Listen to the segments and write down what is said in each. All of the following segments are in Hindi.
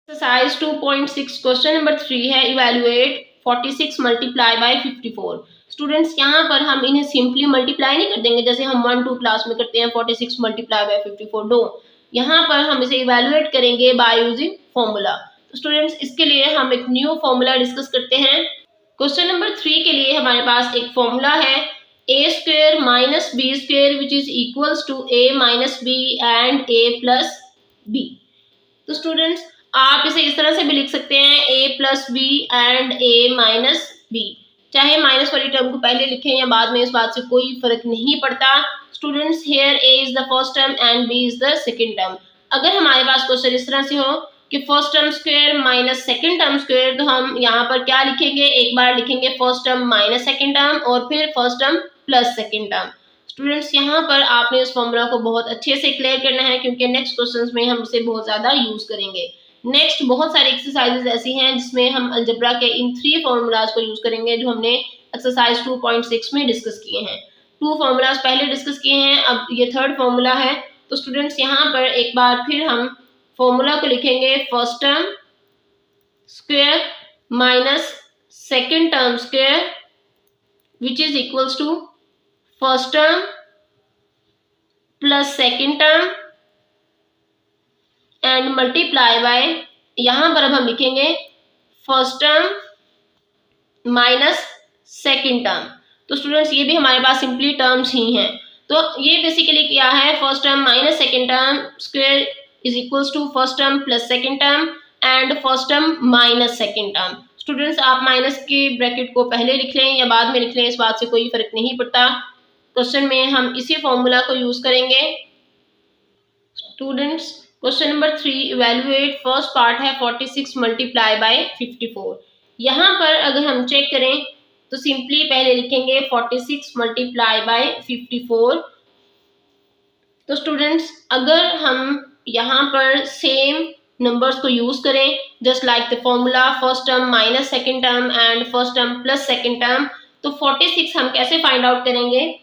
एक्सरसाइज 2.6 क्वेश्चन नंबर 3 है इवेलुएट 46 मल्टीप्लाई बाय 54। स्टूडेंट्स यहाँ पर हम इन्हें सिंपली मल्टीप्लाई नहीं कर देंगे जैसे हम 1-2 क्लास में करते हैं 46 मल्टीप्लाई बाय 54। नो, यहाँ पर हम इसे इवेलुएट करेंगे बाय यूजिंग फॉर्मूला। तो स्टूडेंट्स इसके लिए हम एक न्यू फॉर्मूला डिस्कस करते हैं। क्वेश्चन नंबर 3 के लिए हमारे पास एक फॉर्मूला है a square minus B square which is equals to a minus B and a plus B. तो स्टूडेंट्स आप इसे इस तरह से भी लिख सकते हैं a plus B and a minus B. चाहे माइनस वाली टर्म को पहले लिखें या बाद में, इस बात से कोई फर्क नहीं पड़ता। Students here a is the first term and b is the second term. अगर हमारे पास क्वेश्चन इस तरह से हो कि first term square minus second term square, तो हम यहाँ पर क्या लिखेंगे, एक बार लिखेंगे first term minus second term और फिर first term plus second term. Students यहाँ पर आपने इस फॉर्मूला को बहुत अच्छे से क्लियर करना है क्योंकि नेक्स्ट क्वेश्चंस में हम इसे बहुत ज्यादा यूज करेंगे। नेक्स्ट बहुत सारी एक्सरसाइजेज ऐसी हैं जिसमें हम अलजेब्रा के इन 3 फॉर्मूलाज को यूज करेंगे जो हमने एक्सरसाइज 2.6 में डिस्कस किए हैं। 2 फॉर्मूलाज पहले डिस्कस किए हैं, अब ये 3rd फॉर्मूला है। तो स्टूडेंट्स यहाँ पर एक बार फिर हम फॉर्मूला को लिखेंगे first term square minus second term square which is equals to first term plus second term and multiply by, यहां पर अब हम लिखेंगे first term minus second term. तो स्टूडेंट्स ये भी हमारे पास सिंपली टर्म्स ही हैं। तो ये बेसिकली क्या है, first term minus second term square is equals to first term plus second term and first term minus second term. Students आप माइनस के ब्रैकेट को पहले लिख लें या बाद में लिख लें, इस बात से कोई फर्क नहीं पड़ता। क्वेश्चन में हम इसी फॉर्मूला को यूज करेंगे। Students question number 3 evaluate first part है 46 मल्टीप्लाई बाय 54। यहाँ पर अगर हम चेक करें तो सिंपली पहले लिखेंगे 46 मल्टीप्लाई बाय 54। तो स्टूडेंट्स अगर हम यहाँ पर सेम नंबर्स को यूज करें just like the formula first term minus second term and first term plus second term, तो 46 हम कैसे फाइंड आउट करेंगे,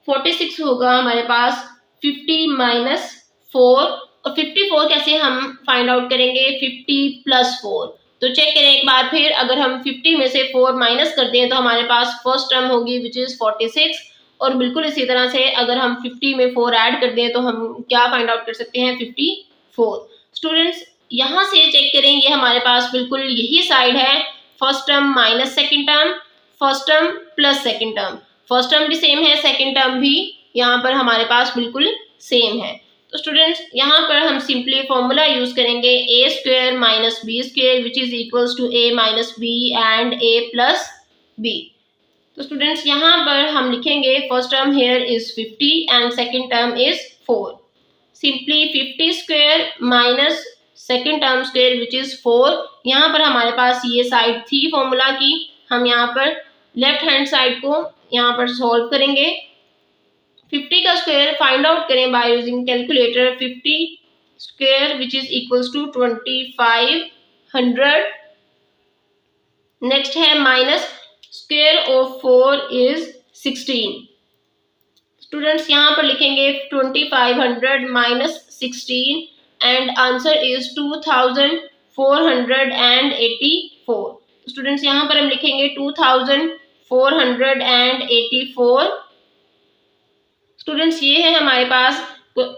46 होगा हमारे पास 50 माइनस 4 और 54 कैसे हम फाइंड आउट करेंगे 50 प्लस 4। तो चेक करें एक बार फिर, अगर हम 50 में से 4 माइनस कर दें तो हमारे पास फर्स्ट टर्म होगी विच इज 46 और बिल्कुल इसी तरह से अगर हम 50 में 4 ऐड कर दें तो हम क्या फाइंड आउट कर सकते हैं 54। स्टूडेंट्स यहाँ से चेक करें, ये हमारे पास बिल्कुल यही साइड है, first term minus second term first term plus second term, first term भी सेम है सेकेंड टर्म भी यहाँ पर हमारे पास बिल्कुल सेम है। तो स्टूडेंट्स यहाँ पर हम सिंपली फॉर्मूला यूज करेंगे a square minus B square which is equals to a minus B and a plus B. तो स्टूडेंट्स यहाँ पर हम लिखेंगे first term here is 50 and second term is 4। Simply 50 square minus second term square which is 4। यहाँ पर हमारे पास ये साइड थी फॉर्मूला की, हम यहाँ पर लेफ्ट हैंड साइड को यहाँ पर सॉल्व करेंगे। 50 का स्क्वायर फाइंड आउट करें by using calculator, 50 square which is equals to 2500। Next है minus square of 4 is 16। Students यहाँ पर लिखेंगे 2500 minus 16 and answer is 2484। Students यहाँ पर हम लिखेंगे 2484। स्टूडेंट्स ये है हमारे पास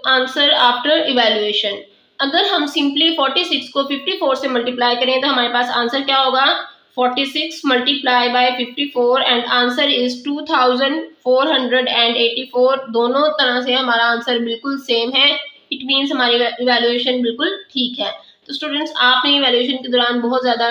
आंसर आफ्टर इवैल्यूएशन। अगर हम सिंपली 46 को 54 से मल्टीप्लाई करें तो हमारे पास आंसर क्या होगा, 46 multiply by 54 and answer is 2484। दोनों तरह से हमारा आंसर बिल्कुल सेम है, इट मीन्स हमारी इवैल्यूएशन बिल्कुल ठीक है। तो स्टूडेंट्स आपने इवैल्यूएशन के दौरान बहुत ज़्यादा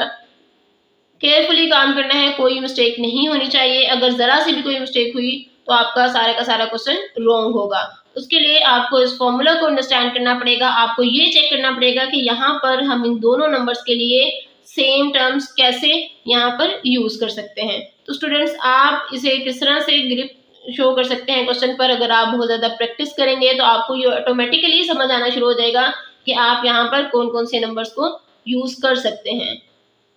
केयरफुली काम करना है, कोई मिस्टेक नहीं होनी चाहिए। अगर ज़रा सी भी कोई मिस्टेक हुई तो आपका सारा का सारा क्वेश्चन रॉन्ग होगा। उसके लिए आपको इस फॉर्मूला को अंडरस्टैंड करना पड़ेगा, आपको ये चेक करना पड़ेगा कि यहाँ पर हम इन दोनों नंबर्स के लिए सेम टर्म्स कैसे यहाँ पर यूज कर सकते हैं। तो स्टूडेंट्स आप इसे किस तरह से ग्रिप शो कर सकते हैं क्वेश्चन पर, अगर आप बहुत ज़्यादा प्रैक्टिस करेंगे तो आपको ये ऑटोमेटिकली समझ आना शुरू हो जाएगा कि आप यहाँ पर कौन कौन से नंबर्स को यूज कर सकते हैं।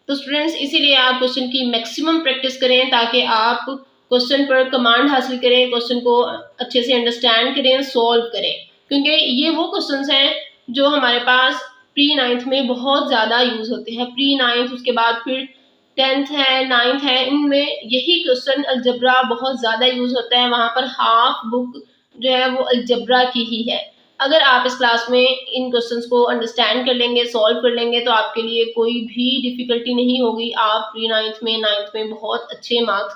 तो स्टूडेंट्स इसीलिए आप क्वेश्चन की मैक्सिमम प्रैक्टिस करें ताकि आप क्वेश्चन पर कमांड हासिल करें, क्वेश्चन को अच्छे से अंडरस्टैंड करें, सॉल्व करें, क्योंकि ये वो क्वेश्चंस हैं जो हमारे पास प्री नाइन्थ में बहुत ज़्यादा यूज़ होते हैं। प्री नाइन्थ, उसके बाद फिर 10th है, 9th है, इनमें यही क्वेश्चन अलजबरा बहुत ज़्यादा यूज़ होता है। वहाँ पर हाफ बुक जो है वो अलजबरा की ही है। अगर आप इस क्लास में इन क्वेश्चंस को अंडरस्टैंड कर लेंगे, सॉल्व कर लेंगे, तो आपके लिए कोई भी डिफ़िकल्टी नहीं होगी। आप प्री नाइन्थ में बहुत अच्छे मार्क्स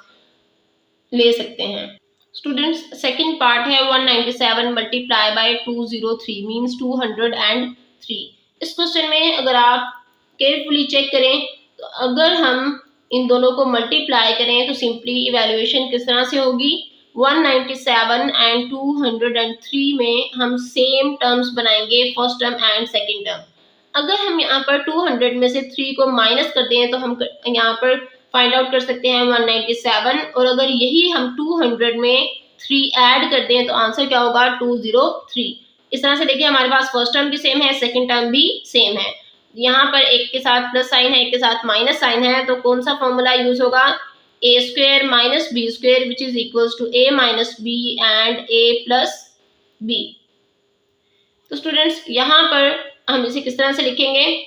ले सकते हैं। स्टूडेंट्स, सेकंड पार्ट है 197 मल्टीप्लाई बाय 203 मीन्स 203। इस क्वेश्चन में अगर आप केयरफुली चेक करें तो अगर हम इन दोनों को मल्टीप्लाई करें तो सिंपली इवैल्यूएशन किस तरह से होगी। 197 एंड 203 में हम सेम टर्म्स बनाएंगे, first term and second term. अगर हम यहाँ पर 200 में से 3 को माइनस कर दें तो हम यहाँ पर फाइंड आउट कर सकते हैं 197, और अगर यही हम 200 में 3 ऐड कर दें तो आंसर क्या होगा 203। इस तरह से देखिए हमारे पास फर्स्ट टर्म भी सेम है, सेकंड टर्म भी सेम है। यहाँ पर एक के साथ प्लस साइन है, एक के साथ माइनस साइन है, तो कौन सा फॉर्मूला यूज होगा, a square minus B square which is equals to a minus B and a plus B. तो स्टूडेंट्स यहाँ पर हम इसे किस तरह से लिखेंगे,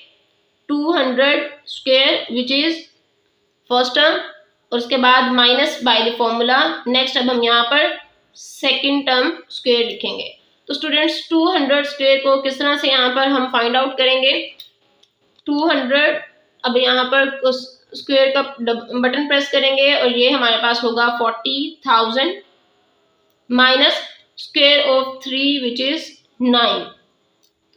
200 square which is first term और उसके बाद minus by the formula. Next अब हम यहाँ पर सेकंड टर्म स्क्वायर लिखेंगे। तो स्टूडेंट्स 200 स्क्वायर को किस तरह से यहाँ पर हम फाइंड आउट करेंगे, 200 अब यहाँ पर स्क्वायर का बटन प्रेस करेंगे और ये हमारे पास होगा 40,000 minus square of 3 which is 9।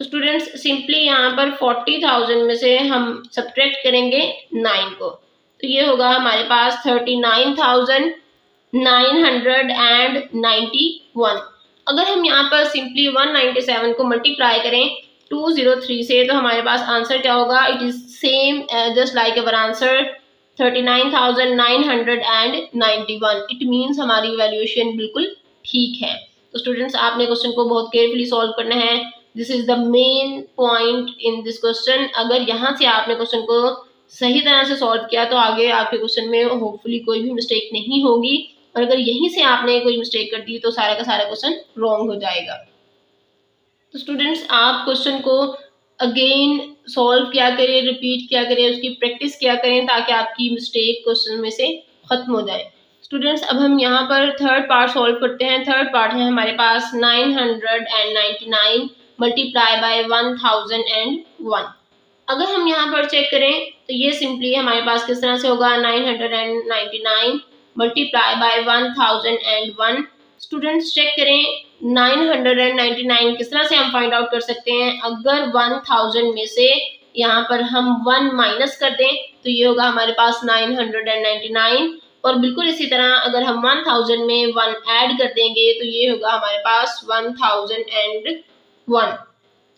तो स्टूडेंट्स सिंपली यहाँ पर 40,000 में से हम सब्ट्रैक्ट करेंगे 9 को, तो ये होगा हमारे पास 39,991। अगर हम यहाँ पर सिंपली 197 को मल्टीप्लाई करें 203 से तो हमारे पास आंसर क्या होगा, it is same just like our answer 39,991। It means हमारी वैल्यूएशन बिल्कुल ठीक है। तो स्टूडेंट्स आपने क्वेश्चन को बहुत केयरफुली सॉल्व करना है। This is the main point in this question. अगर यहाँ से आपने क्वेश्चन को सही तरह से सॉल्व किया तो आगे आपके क्वेश्चन में होपफुली कोई भी मिस्टेक नहीं होगी, और अगर यहीं से आपने कोई मिस्टेक कर दी तो सारा का सारा क्वेश्चन रॉन्ग हो जाएगा। तो स्टूडेंट्स आप क्वेश्चन को अगेन सॉल्व किया करें, रिपीट किया करें, उसकी प्रैक्टिस किया करें ताकि आपकी मिस्टेक क्वेश्चन में से खत्म हो जाए। स्टूडेंट्स अब हम यहाँ पर थर्ड पार्ट सॉल्व करते हैं। थर्ड पार्ट है हमारे पास 999 मल्टीप्लाई बाय 1001। अगर हम यहाँ पर चेक करें तो ये सिंपली हमारे पास किस तरह से होगा, 999 मल्टीप्लाई बाय 1001। स्टूडेंट्स चेक करें 999 किस तरह से हम फाइंड आउट कर सकते हैं। अगर 1000 में से यहाँ पर हम 1 माइनस कर दें तो ये होगा हमारे पास 999, और बिल्कुल इसी तरह अगर हम 1000 में 1 ऐड कर देंगे तो ये होगा हमारे पास 1001।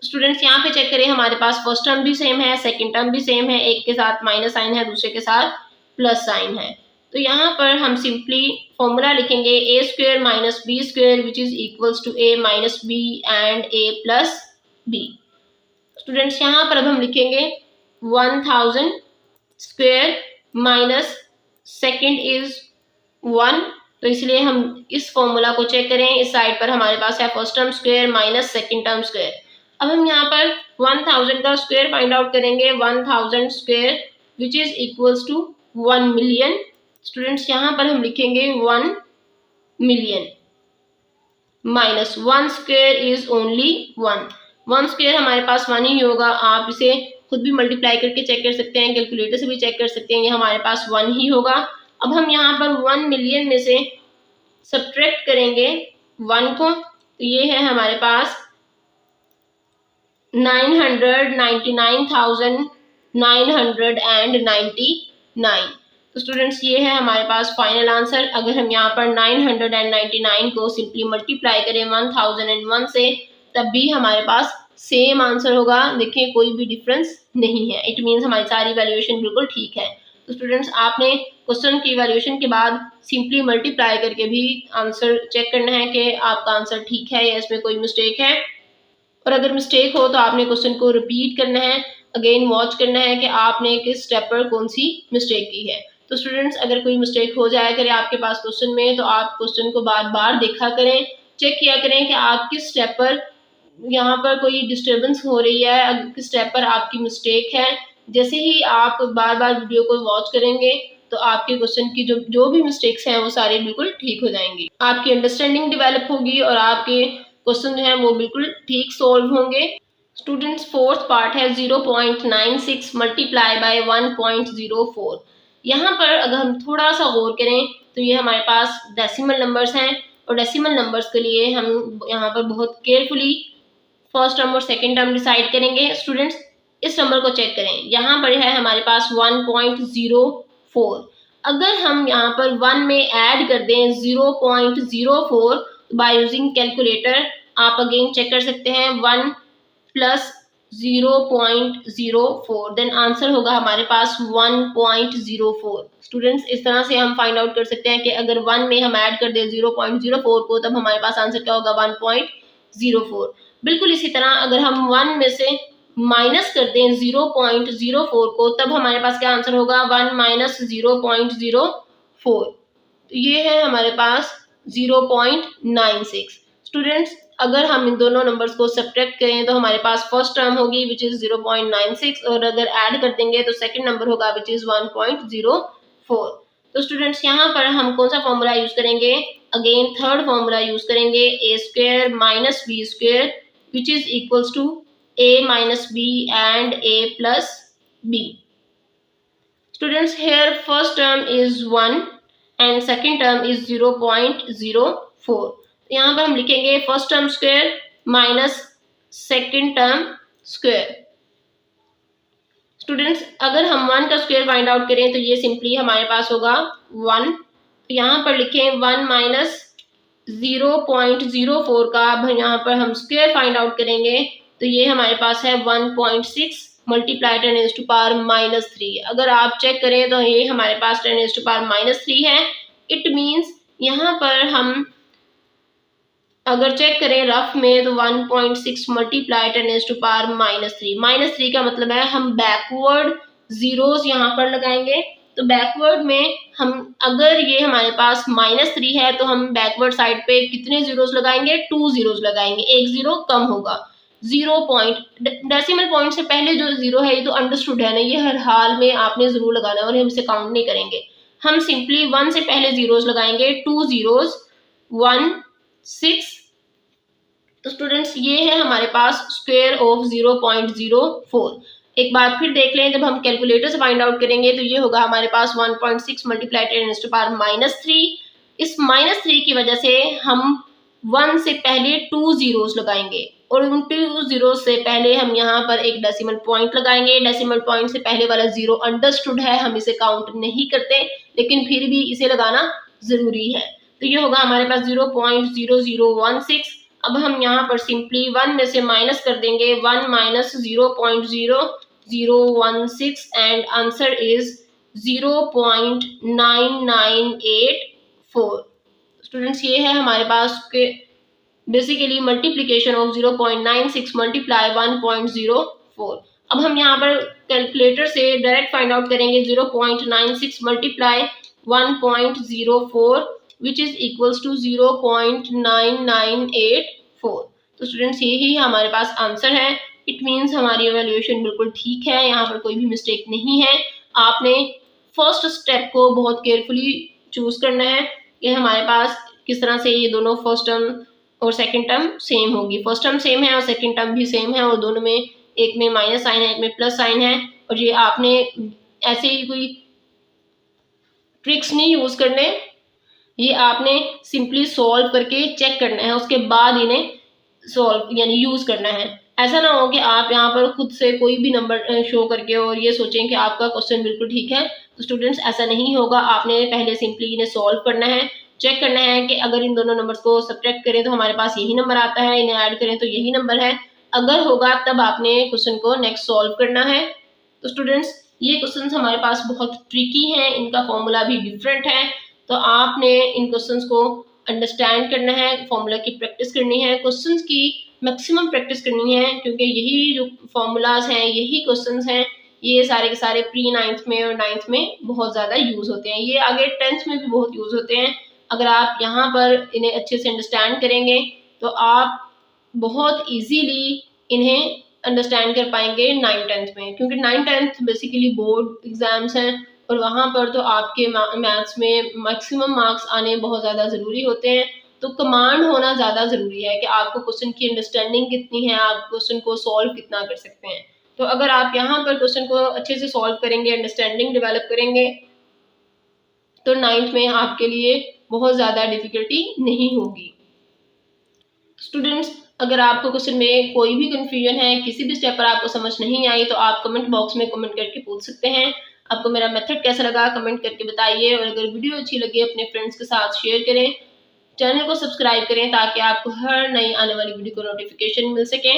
स्टूडेंट्स यहाँ पे चेक करें हमारे पास फर्स्ट टर्म भी सेम है, सेकंड टर्म भी सेम है, एक के साथ माइनस साइन है, दूसरे के साथ प्लस साइन है। तो यहाँ पर हम सिंपली फॉर्मूला लिखेंगे a square minus B square which is equals to a minus B and a plus b. Students यहाँ पर अब हम लिखेंगे 1000 स्क्वायर माइनस सेकंड इज 1, तो इसलिए हम इस फॉर्मूला को चेक करें। इस साइड पर हमारे पास है first term square minus second term square. अब हम यहाँ पर 1000 का स्क्वायर फाइंड आउट करेंगे, 1000 square which is equals to 1 million. Students यहाँ पर हम लिखेंगे 1 million minus 1 square is only 1। 1 square हमारे पास 1 ही होगा। आप इसे खुद भी मल्टीप्लाई करके चेक कर सकते हैं, कैलकुलेटर से भी चेक कर सकते हैं, ये हमारे पास 1 ही होगा। अब हम यहाँ पर 1 मिलियन में से सब्ट्रैक्ट करेंगे 1 को, तो ये है हमारे पास 999,999। तो स्टूडेंट्स ये है हमारे पास फाइनल आंसर। अगर हम यहाँ पर 999 को सिंपली मल्टीप्लाई करें 1001 से तब भी हमारे पास सेम आंसर होगा। देखिए कोई भी डिफरेंस नहीं है। इट मीन्स हमारी सारी वैल्यूएशन बिल्कुल ठीक है। तो स्टूडेंट्स आपने क्वेश्चन की वैल्यूएशन के बाद सिंपली मल्टीप्लाई करके भी आंसर चेक करना है कि आपका आंसर ठीक है या इसमें कोई मिस्टेक है, और अगर मिस्टेक हो तो आपने क्वेश्चन को रिपीट करना है, अगेन वॉच करना है कि आपने किस स्टेप पर कौन सी मिस्टेक की है। तो स्टूडेंट्स अगर कोई मिस्टेक हो जाए करे आपके पास क्वेश्चन में तो आप क्वेश्चन को बार बार देखा करें, चेक किया करें कि आप किस स्टेप पर यहाँ पर कोई डिस्टर्बेंस हो रही है, अगर स्टेप पर आपकी मिस्टेक है, जैसे ही आप बार बार वीडियो को वॉच करेंगे तो आपके क्वेश्चन की जो भी मिस्टेक्स हैं वो सारी बिल्कुल ठीक हो जाएंगी, आपकी अंडरस्टैंडिंग डेवलप होगी और आपके क्वेश्चन जो हैं वो बिल्कुल ठीक सॉल्व होंगे। स्टूडेंट्स फोर्थ पार्ट है 0.96 मल्टीप्लाई बाय 1.04। यहाँ पर अगर हम थोड़ा सा गौर करें तो ये हमारे पास डेसिमल नंबर्स हैं और डेसिमल नंबर्स के लिए हम यहाँ पर बहुत केयरफुली फर्स्ट टर्म और सेकेंड टर्म डिसाइड करेंगे। स्टूडेंट्स इस नंबर को चेक करें, यहाँ पर है हमारे पास 1.04। अगर हम यहाँ पर 1 में ऐड कर दें 0.04 बाय यूजिंग कैलकुलेटर, आप अगेन चेक कर सकते हैं 1 प्लस 0.04, देन आंसर होगा हमारे पास 1.04। स्टूडेंट्स इस तरह से हम फाइंड आउट कर सकते हैं कि अगर 1 में हम ऐड कर दें 0.04 को, तब हमारे पास आंसर क्या होगा 1.04। बिल्कुल इसी तरह अगर हम 1 में से माइनस कर दें 0.04 को, तब हमारे पास क्या आंसर होगा 1 माइनस 0.04। तो ये है हमारे पास 0.96। स्टूडेंट्स अगर हम इन दोनों नंबर्स को सब्ट्रैक्ट करें तो हमारे पास फर्स्ट टर्म होगी विच इज 0.96 और अगर ऐड कर देंगे तो सेकंड नंबर होगा विच इज 1.04। तो स्टूडेंट्स यहाँ पर हम कौन सा फॉर्मूला यूज करेंगे, अगेन थर्ड फॉर्मूला यूज करेंगे, a square minus B square which is equals to a minus b and a plus b. Students, here first term is 1 and second term is 0.04। यहाँ पर हम लिखेंगे first term square minus second term square. Students अगर हम 1 का स्क्वायर फाइंड आउट करें तो ये सिंपली हमारे पास होगा 1। तो यहाँ पर लिखें 1 माइनस 0.04 का अब यहाँ पर हम स्क्वायर फाइंड आउट करेंगे तो ये हमारे पास है 1.6 मल्टीप्लाई 10⁻⁻3। अगर आप चेक करें तो ये हमारे पास 10⁻⁻3 है। इट मींस यहाँ पर हम अगर चेक करें रफ में तो 1.6 मल्टीप्लाई 10⁻⁻3। -3 का मतलब है हम बैकवर्ड जीरोस यहाँ पर लगाएंगे। तो बैकवर्ड में हम अगर ये हमारे पास -3 है तो हम बैकवर्ड साइड पे कितने जीरोस लगाएंगे, 2 जीरोस लगाएंगे, एक जीरो कम होगा। 0 पॉइंट डेसिमल पॉइंट से पहले जो जीरो है ये तो अंडरस्टूड है ना, ये हर हाल में आपने जरूर लगाना है और हम इसे काउंट नहीं करेंगे। हम सिंपली 1 से पहले जीरोस लगाएंगे, 2 जीरोस 1 6। तो स्टूडेंट्स ये है हमारे पास स्क्वायर ऑफ 0.04। एक बार फिर देख लें, जब हम कैलकुलेटर से फाइंड आउट करेंगे तो ये होगा हमारे पास 1.6 मल्टीप्लाई 10⁻⁻3। इस -3 की वजह से हम 1 से पहले 2 जीरोस लगाएंगे और उन 2 जीरो से पहले हम यहाँ पर एक डेसिमल पॉइंट लगाएंगे। डेसिमल पॉइंट से पहले वाला जीरो अंडरस्टूड है, हम इसे काउंट नहीं करते, लेकिन फिर भी इसे लगाना जरूरी है। तो ये होगा हमारे पास 0.0016। अब हम यहाँ पर सिंपली 1 में से माइनस कर देंगे 1 minus 0.0016 and answer is 0.9984। Students ये है हमारे पास के बेसिकली मल्टीप्लिकेशन ऑफ 0.96 मल्टीप्लाई 1.04। अब हम यहाँ पर कैलकुलेटर से डायरेक्ट फाइंड आउट करेंगे 0.96 multiply 1.04 which is equals to 0.9984। तो स्टूडेंट्स यही हमारे पास आंसर है। इट मीन्स हमारी एवेल्युएशन बिल्कुल ठीक है, यहाँ पर कोई भी मिस्टेक नहीं है। आपने फर्स्ट स्टेप को बहुत केयरफुली चूज करना है कि हमारे पास किस तरह से ये दोनों फर्स्ट टर्म और सेकंड टर्म सेम होगी। फर्स्ट टर्म सेम है और सेकंड टर्म भी सेम है और दोनों में एक में माइनस साइन है, एक में प्लस साइन है। और ये आपने ऐसे ही कोई ट्रिक्स नहीं यूज करने, ये आपने सिंपली सॉल्व करके चेक करना है, उसके बाद इन्हें सॉल्व यानी यूज करना है। ऐसा ना हो कि आप यहाँ पर खुद से कोई भी नंबर शो करके और ये सोचें कि आपका क्वेश्चन बिल्कुल ठीक है। तो स्टूडेंट्स ऐसा नहीं होगा, आपने पहले सिंपली इन्हें सॉल्व करना है, चेक करना है कि अगर इन दोनों नंबर्स को सब्ट्रैक्ट करें तो हमारे पास यही नंबर आता है, इन्हें ऐड करें तो यही नंबर है। अगर होगा तब आपने क्वेश्चन को नेक्स्ट सॉल्व करना है। तो स्टूडेंट्स ये क्वेश्चंस हमारे पास बहुत ट्रिकी हैं, इनका फॉर्मूला भी डिफरेंट है, तो आपने इन क्वेश्चंस को अंडरस्टैंड करना है, फॉर्मूला की प्रैक्टिस करनी है, क्वेश्चंस की मैक्सिमम प्रैक्टिस करनी है, क्योंकि यही जो फॉर्मूलाज हैं, यही क्वेश्चंस हैं, ये सारे के सारे प्री 9th में और 9th में बहुत ज़्यादा यूज़ होते हैं। ये आगे 10th में भी बहुत यूज़ होते हैं। अगर आप यहाँ पर इन्हें अच्छे से अंडरस्टैंड करेंगे तो आप बहुत इजीली इन्हें अंडरस्टैंड कर पाएंगे 9th-10th में, क्योंकि 9th-10th बेसिकली बोर्ड एग्जाम्स हैं और वहाँ पर तो आपके मैथ्स में मैक्सिमम मार्क्स आने बहुत ज़्यादा ज़रूरी होते हैं। तो कमांड होना ज़्यादा ज़रूरी है कि आपको क्वेश्चन की अंडरस्टैंडिंग कितनी है, आप क्वेश्चन को सॉल्व कितना कर सकते हैं। तो अगर आप यहाँ पर क्वेश्चन को अच्छे से सॉल्व करेंगे, अंडरस्टैंडिंग डेवलप करेंगे, तो 9th में आपके लिए बहुत ज़्यादा डिफिकल्टी नहीं होगी। स्टूडेंट्स, अगर आपको क्वेश्चन में कोई भी कंफ्यूजन है, किसी भी स्टेप पर आपको समझ नहीं आई, तो आप कमेंट बॉक्स में कमेंट करके पूछ सकते हैं। आपको मेरा मेथड कैसा लगा कमेंट करके बताइए, और अगर वीडियो अच्छी लगे अपने फ्रेंड्स के साथ शेयर करें, चैनल को सब्सक्राइब करें ताकि आपको हर नई आने वाली वीडियो को नोटिफिकेशन मिल सके।